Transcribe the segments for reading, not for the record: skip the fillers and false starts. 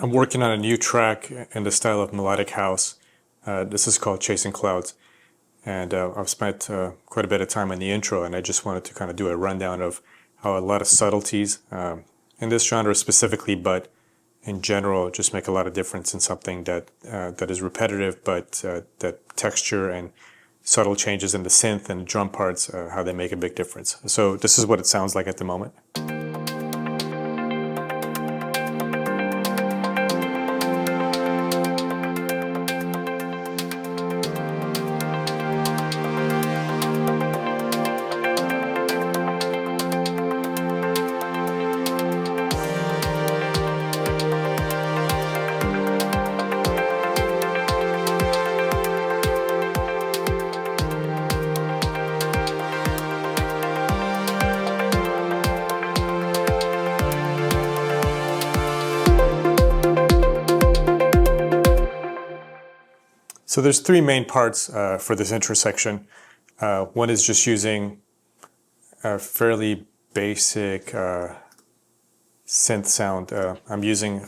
I'm working on a new track in the style of melodic house. This is called Chasing Clouds. And I've spent quite a bit of time in the intro, and I just wanted to kind of do a rundown of how a lot of subtleties in this genre specifically, but in general, just make a lot of difference in something that that is repetitive, but that texture and subtle changes in the synth and the drum parts, how they make a big difference. So this is what it sounds like at the moment. So there's three main parts for this intro section. One is just using a fairly basic synth sound. I'm using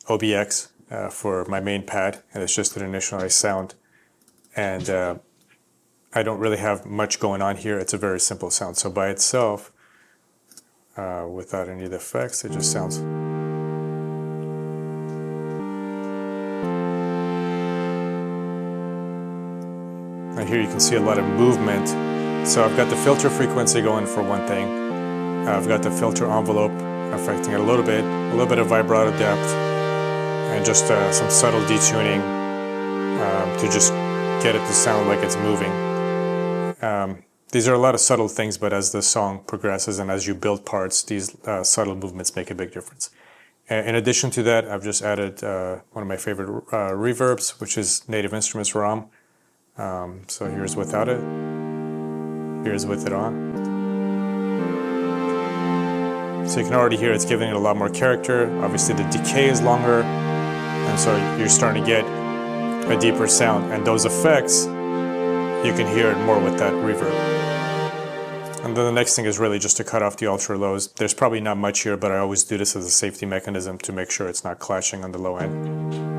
OBX for my main pad, and it's just an initialized sound. And I don't really have much going on here. It's a very simple sound. So by itself, without any of the effects, it just sounds. And here you can see a lot of movement. So I've got the filter frequency going for one thing. I've got the filter envelope affecting it a little bit of vibrato depth, and just some subtle detuning to just get it to sound like it's moving. These are a lot of subtle things, but as the song progresses and as you build parts, these subtle movements make a big difference. In addition to that, I've just added one of my favorite reverbs, which is Native Instruments ROM. So here's without it, here's with it on. So you can already hear it's giving it a lot more character. Obviously the decay is longer, and so you're starting to get a deeper sound. And those effects, you can hear it more with that reverb. And then the next thing is really just to cut off the ultra lows. There's probably not much here, but I always do this as a safety mechanism to make sure it's not clashing on the low end.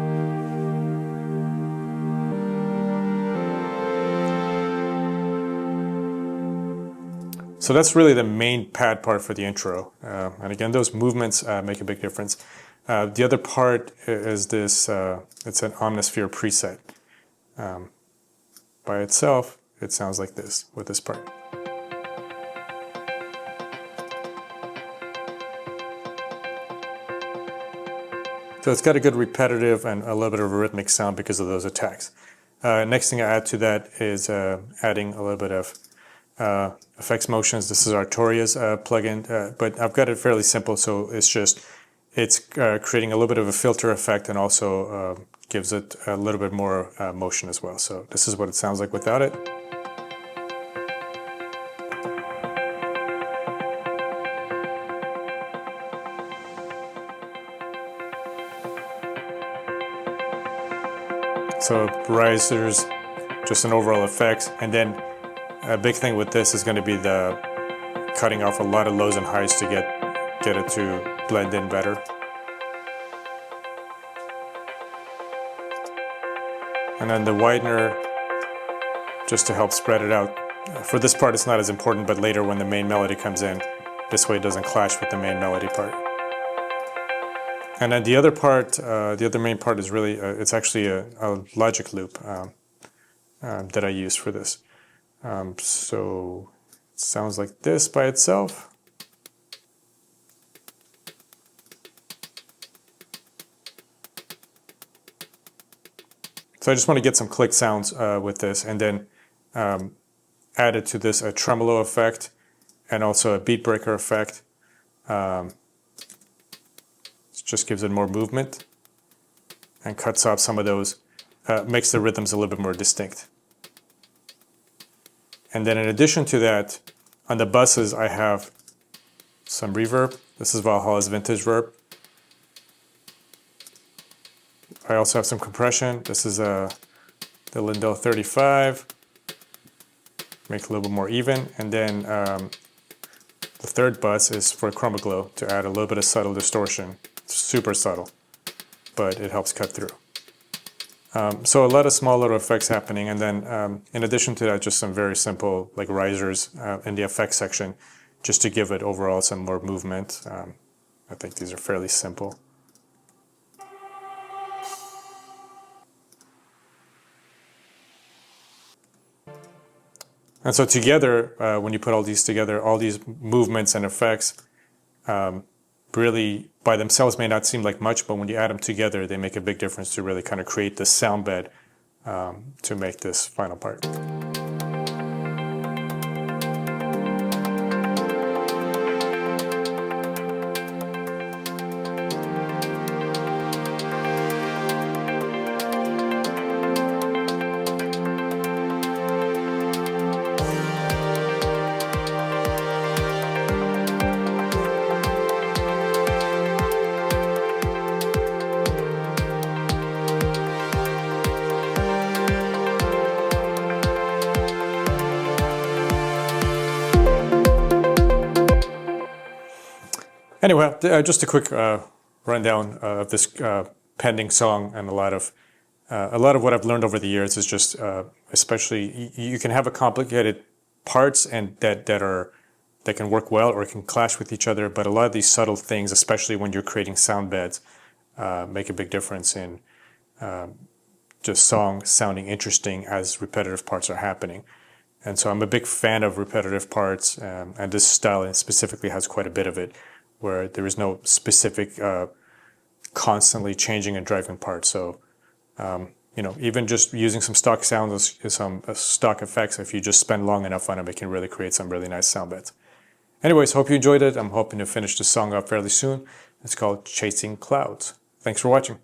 So that's really the main pad part for the intro. And again, those movements make a big difference. The other part is this, it's an Omnisphere preset. By itself, it sounds like this with this part. So it's got a good repetitive and a little bit of a rhythmic sound because of those attacks. Next thing I add to that is adding a little bit of effects motions. This is Artoria's plugin, but I've got it fairly simple, so it's creating a little bit of a filter effect and also gives it a little bit more motion as well. So this is what it sounds like without it. So risers, just an overall effect, and then a big thing with this is going to be the cutting off a lot of lows and highs to get it to blend in better. And then the widener, just to help spread it out. For this part it's not as important, but later when the main melody comes in, this way it doesn't clash with the main melody part. And then the other part, the other main part is really, it's actually a logic loop that I use for this. So it sounds like this by itself. So I just want to get some click sounds with this, and then added to this a tremolo effect and also a beat breaker effect. It just gives it more movement and cuts off some of those, makes the rhythms a little bit more distinct. And then in addition to that, on the buses, I have some reverb. This is Valhalla's Vintage Verb. I also have some compression. This is the Lindell 35. Make it a little bit more even. And then the third bus is for Chroma Glow to add a little bit of subtle distortion. It's super subtle. but it helps cut through. So a lot of small little effects happening, and then in addition to that, just some very simple like risers in the effects section, just to give it overall some more movement. I think these are fairly simple. And so together, when you put all these together, all these movements and effects really by themselves may not seem like much, but when you add them together, they make a big difference to really kind of create this sound bed to make this final part. Anyway, just a quick rundown of this pending song, and a lot of what I've learned over the years is just, especially you can have a complicated parts and that can work well or can clash with each other, but a lot of these subtle things, especially when you're creating sound beds, make a big difference in just songs sounding interesting as repetitive parts are happening. And so I'm a big fan of repetitive parts, and this style specifically has quite a bit of it, where there is no specific constantly changing and driving part. So, even just using some stock sounds, some stock effects, if you just spend long enough on them, it can really create some really nice sound beds. Anyways, hope you enjoyed it. I'm hoping to finish the song up fairly soon. It's called Chasing Clouds. Thanks for watching.